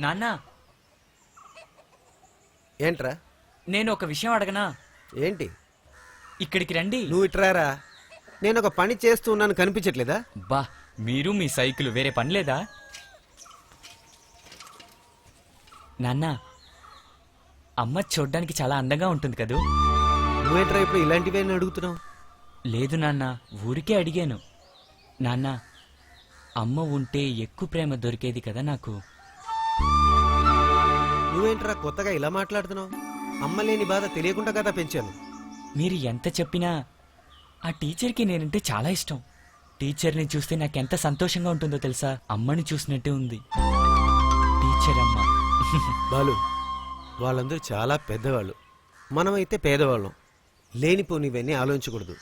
నాన్న, ఏంట్రా? నేను ఒక విషయం అడగనా? ఏంటి? ఇక్కడికి రండి. నువ్వు ఇట్రారా. నేను ఒక పని చేస్తూ ఉన్నాను, కనిపించట్లేదా? బా, మీరు మీ సైకిల్ వేరే పని లేదా? నాన్న, అమ్మ చూడ్డానికి చాలా అందంగా ఉంటుంది కదూ. నువ్వేంట్రా ఇప్పుడు ఇలాంటివే అడుగుతున్నావు? లేదు నాన్న, ఊరికే అడిగాను. నాన్న, అమ్మ ఉంటే ఎక్కువ ప్రేమ దొరికేది కదా నాకు. నువ్వేంట్రా కొత్తగా ఇలా మాట్లాడుతున్నావు? అమ్మ లేని బాధ తెలియకుండా కదా పెంచాను. మీరు ఎంత చెప్పినా ఆ టీచర్కి నేనంటే చాలా ఇష్టం. టీచర్ని చూస్తే నాకెంత సంతోషంగా ఉంటుందో తెలుసా? అమ్మని చూసినట్టే ఉంది టీచర్ అమ్మ. బాలు, వాళ్ళందరూ చాలా పెద్దవాళ్ళు, మనమైతే పేదవాళ్ళం. లేనిపోనివన్నీ ఆలోచించకూడదు.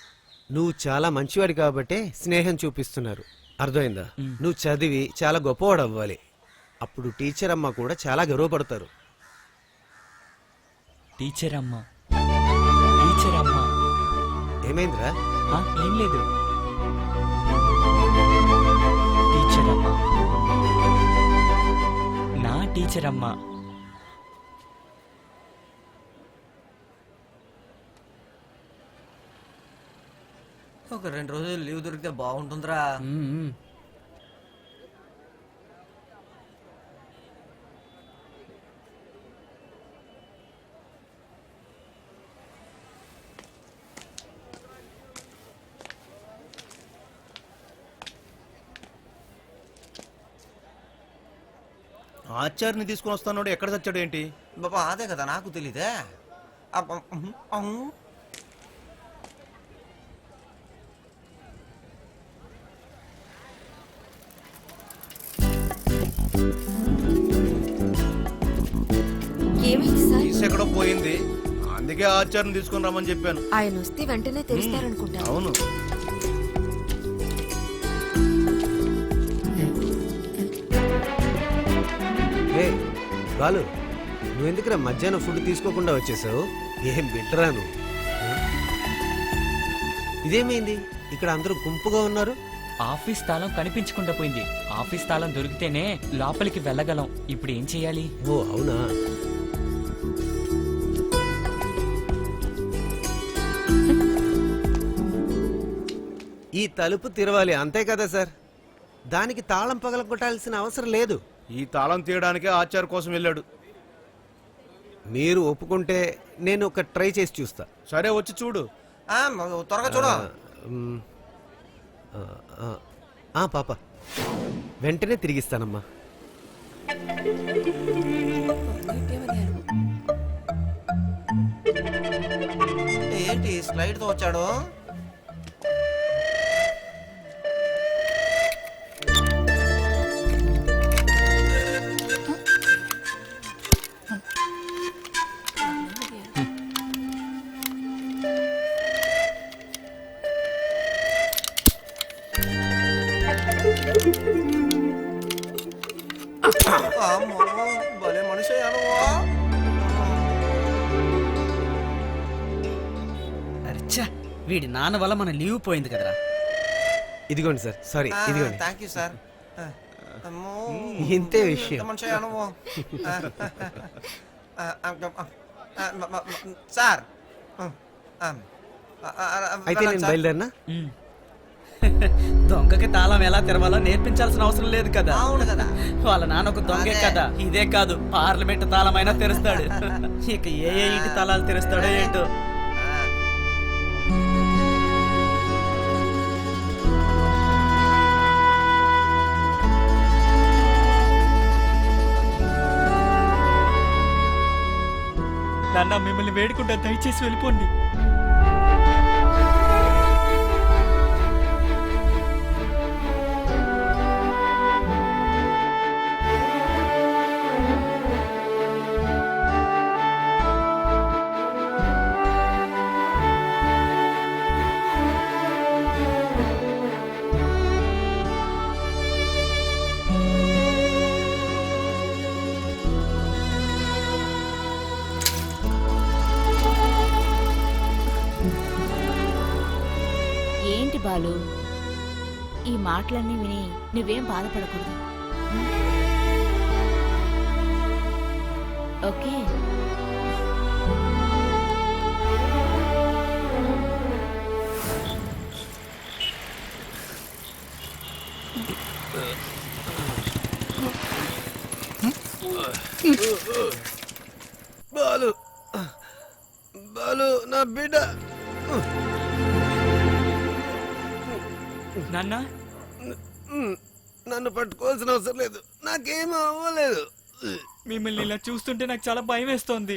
నువ్వు చాలా మంచివాడి కాబట్టే స్నేహం చూపిస్తున్నారు, అర్థమైందా? నువ్వు చదివి చాలా గొప్పవాడు అవ్వాలి. అప్పుడు టీచర్ అమ్మ కూడా చాలా గర్వపడతారు. టీచర్ అమ్మ, టీచర్ అమ్మ. ఏమైందిరా? ఏం లేదు. టీచర్ అమ్మ, నా టీచర్ అమ్మ. ఒక 2 రోజులు లీవ్ దొరికితే బాగుంటుందిరా. ఆచార్యని తీసుకుని వస్తాడు, ఎక్కడ చచ్చాడు ఏంటి? బాబా అదే కదా నాకు తెలీదే. ఏమైంది సార్? ఎక్కడో పోయింది, అందుకే ఆచార్యని తీసుకుని రమ్మని చెప్పాను. ఆయన వస్తే వెంటనే తెరుస్తారనుకుంటా. అవును. బాలు, నువ్వెందుకురా మధ్యాహ్నం ఫుడ్ తీసుకోకుండా వచ్చేసావు? ఏం బిడ్డరా నువ్వు? ఇదేమైంది? ఇక్కడ అందరూ గుంపుగా ఉన్నారు. ఆఫీస్ తాళం కనిపించకుండా పోయింది. ఆఫీస్ తాళం దొరికితేనే లోపలికి వెళ్ళగలం. ఇప్పుడు ఏం చెయ్యాలి? ఓ అవునా? ఈ తలుపు తెరవాలి, అంతే కదా సార్? దానికి తాళం పగలగొట్టాల్సిన అవసరం లేదు. ఈ తాళం తీయడానికే ఆచార్య కోసం వెళ్ళాడు. మీరు ఒప్పుకుంటే నేను ఒక ట్రై చేసి చూస్తా. సరే, వచ్చి చూడు. త్వరగా చూడు. పాప, వెంటనే తిరిగిస్తానమ్మా. ఏంటి స్లైడ్ తో వచ్చాడు? భలే మనిషి. అచ్చా, వీడి నాన్న వల్ల మన లీవ్ పోయింది కదరా. ఇదిగోండి సార్, సారీ, ఇదిగోండి. Thank you sir. ఇంతే విషయం. మనిషి సార్. అయితే నేను బయలుదేరినా? దొంగకి తాళం ఎలా తెరవాలో నేర్పించాల్సిన అవసరం లేదు కదా. అవును కదా. వాళ్ళ నాన్న ఒక దొంగే కదా. ఇదే కాదు, పార్లమెంట్ తాళమైనా తెరుస్తాడు. ఇక ఏ ఇంటి తాళాలు తెరుస్తాడో ఏంటో. నాన్న, మిమ్మల్ని వేడుకుంటా, దయచేసి వెళ్ళిపోండి. బాలు, ఈ మాటలన్నీ విని నువ్వేం బాధపడకూడదు. ఓకే. బాలు బాలు నా బిడ్డ. నాన్న నన్ను పట్టుకోవాల్సిన అవసరం లేదు, నాకేం అవ్వలేదు. మిమ్మల్ని ఇలా చూస్తుంటే నాకు చాలా భయం వేస్తోంది.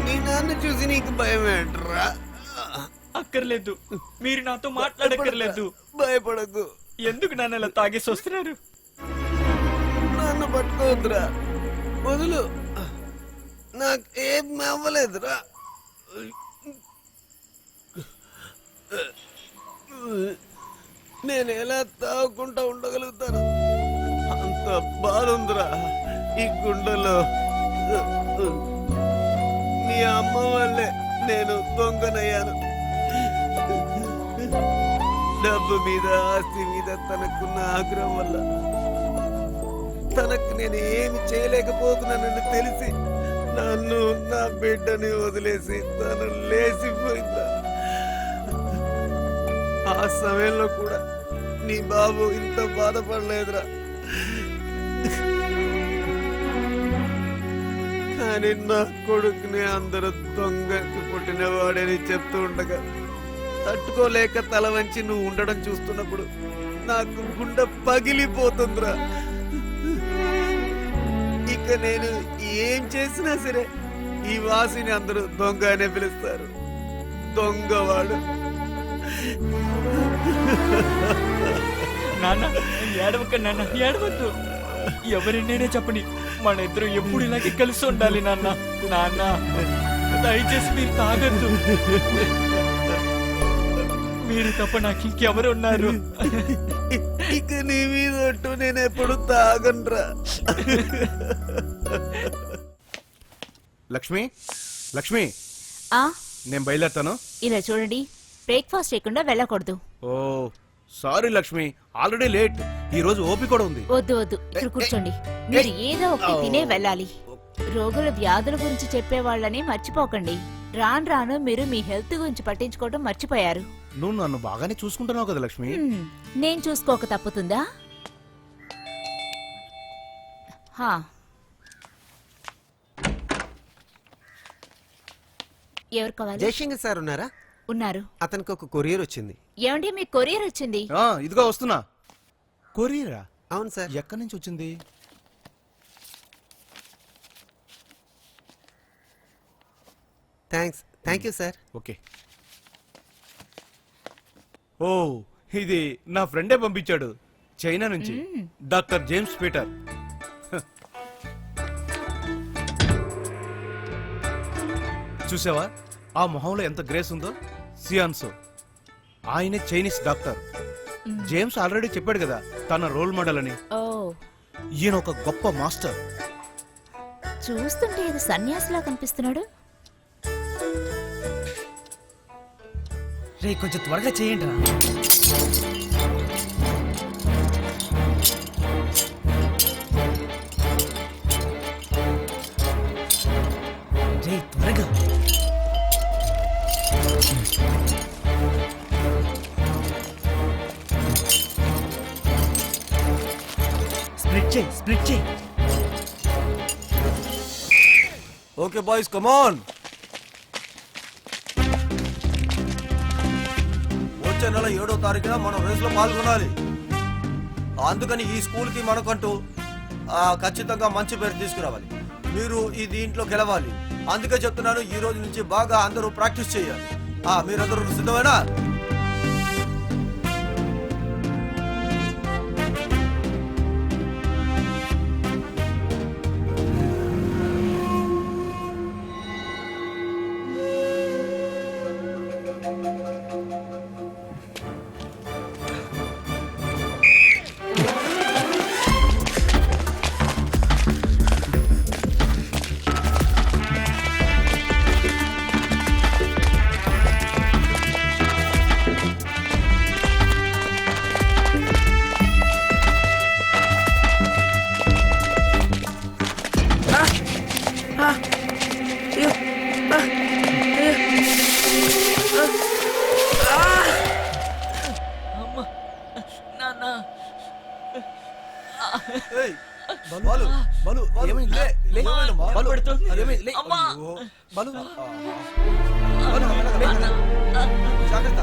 నీ నాన్న చూసి నీకు భయం ఏంట్రా? అక్కర్లేదు, మీరు నాతో మాట్లాడక్కర్లేదు. భయపడకు, ఎందుకు నాన్న ఇలా తాగేసి వస్తున్నారు? నన్ను పట్టుకోవద్దురా, వదులు, నాకు ఏం అవ్వలేదురా. నేను ఎలా తాగుకుంటా ఉండగలుగుతాను? అంత బాలుందిరా ఈ గుండెలో. మీ అమ్మ వల్లే నేను దొంగనయ్యాను. డబ్బు మీద, ఆస్తి మీద తనకున్న ఆగ్రహం వల్ల తనకు నేను ఏమి చేయలేకపోతున్నానని తెలిసి నన్ను, నా బిడ్డని వదిలేసి తను లేచిపోయిందా. ఆ సమయంలో కూడా నీ బాబు ఇంత బాధపడలేదురా. కానీ నా కొడుకుని అందరూ దొంగకి పుట్టినవాడని చెప్తూ ఉండగా తట్టుకోలేక తల వంచి నువ్వు ఉండడం చూస్తున్నప్పుడు నాకు గుండె పగిలిపోతుందిరా. ఇక నేను ఏం చేసినా సరే ఈ వాసిని అందరూ దొంగ అనే పిలుస్తారు. దొంగవాడు. నాన్న ఏడవక నాన్న, ఏడవద్దు. ఎవరినైనా చెప్పని, మన ఇద్దరు ఎప్పుడు ఇలాగే కలిసి ఉండాలి నాన్న. నాన్న దయచేసి మీరు తాగద్దు. మీరు తప్ప నాకు ఇంకెవరు ఉన్నారు? ఇక నీ మీద ఒట్టు, నేను ఎప్పుడు తాగనరా. లక్ష్మి, లక్ష్మి, ఆ నేను బయలుదేరుతాను. ఇలా చూడండి, బ్రేక్ఫాస్ట్ చేయకుండా వెళ్ళకూడదు. ఓ సారీ లక్ష్మి, ఆల్రెడీ లేట్. ఈ రోజు ఓపి కూడా ఉంది. వద్దు వద్దు, ఇక్కడ కూర్చోండి. మీరు ఏదో ఒకటి తినే వెళ్ళాలి. రోగుల వ్యాధుల గురించి చెప్పే వాళ్ళని మర్చిపోకండి. రాను రాను మీరు మీ హెల్త్ గురించి పట్టించుకోవడం మర్చిపోయారు. నువ్వు నన్ను బాగానే చూసుకుంటున్నావు కదా లక్ష్మి. నేను చూసుకోక తప్పుతుందా? హా. ఎవరు కావాలి? జయశంకర్ సార్ ఉన్నారా? ఉన్నారు. అతనికి ఒక కొరియర్ వచ్చింది. ఏమండి, మీ కొరియర్ వచ్చింది. ఇదిగో వస్తున్నా. కొరియరా? అవును సార్. ఎక్కడి నుంచి వచ్చింది? Thank you sir. ఓకే. ఓ ఇది నా ఫ్రెండే పంపించాడు, చైనా నుంచి. Doctor James Peter. చూసావా ఆ మొహంలో ఎంత గ్రేస్ ఉందో? సియాన్సో, ఆయనే చైనీస్ డాక్టర్. జేమ్స్ ఆల్రెడీ చెప్పాడు కదా తన రోల్ మోడల్ అని. ఓ, ఈయన ఒక గొప్ప మాస్టర్. చూస్తుంటే ఏదో సన్యాసిలా కనిపిస్తున్నాడు. రే కొంచెం త్వరగా చేయండి రా. రే త్వరగా. స్ప్లిట్ చేయి. ఓకే బాయ్స్, కమాన్. వచ్చే నెల 7వ తారీఖున మనం రేస్ లో పాల్గొనాలి. అందుకని ఈ స్కూల్ కి మనకంటూ ఖచ్చితంగా మంచి పేరు తీసుకురావాలి. మీరు ఈ దీంట్లో గెలవాలి. అందుకే చెప్తున్నాను, ఈ రోజు నుంచి బాగా అందరూ ప్రాక్టీస్ చేయాలి. మీరందరూ సిద్ధమేనా? బాలు బలు ఏమైంది? లే, లే, ఏమైందమ్మా? బలు, పడుతుంది. ఏమైంది? లే. అమ్మా. అయ్యో, బలు బలు, మెల్లగా, మెల్లగా. జాగ్రత్త